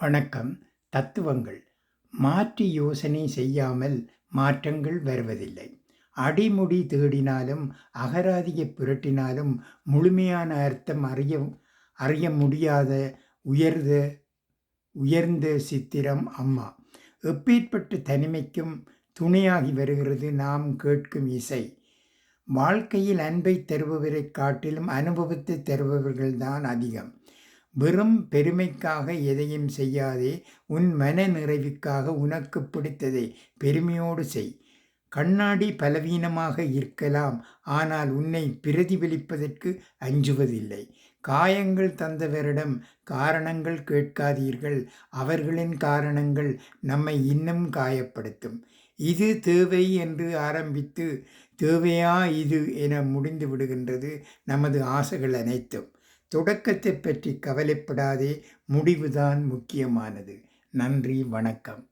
வணக்கம். தத்துவங்கள். மாற்றி யோசனை செய்யாமல் மாற்றங்கள் வருவதில்லை. அடிமுடி தேடினாலும் அகராதியைப் புரட்டினாலும் முழுமையான அர்த்தம் அறிய முடியாத உயர்ந்த சித்திரம் அம்மா. எப்பேற்பட்ட தனிமைக்கும் துணையாகி வருகிறது நாம் கேட்கும் இசை. வாழ்க்கையில் அன்பை தருபவரைக் காட்டிலும் அனுபவத்தை தருபவர்கள்தான் அதிகம். வெறும் பெருமைக்காக எதையும் செய்யாதே, உன் மன நிறைவுக்காக உனக்கு பிடித்ததை பெருமையோடு செய். கண்ணாடி பலவீனமாக இருக்கலாம், ஆனால் உன்னை பிரதிபலிப்பதற்கு அஞ்சுவதில்லை. காயங்கள் தந்தவரிடம் காரணங்கள் கேட்காதீர்கள், அவர்களின் காரணங்கள் நம்மை இன்னும் காயப்படுத்தும். இது தேவை என்று ஆரம்பித்து தேவையா இது என முடிந்து விடுகின்றது நமது ஆசைகள் அனைத்தும். தொடக்கத்தை பற்றி கவலைப்படாதே, முடிவுதான் முக்கியமானது. நன்றி, வணக்கம்.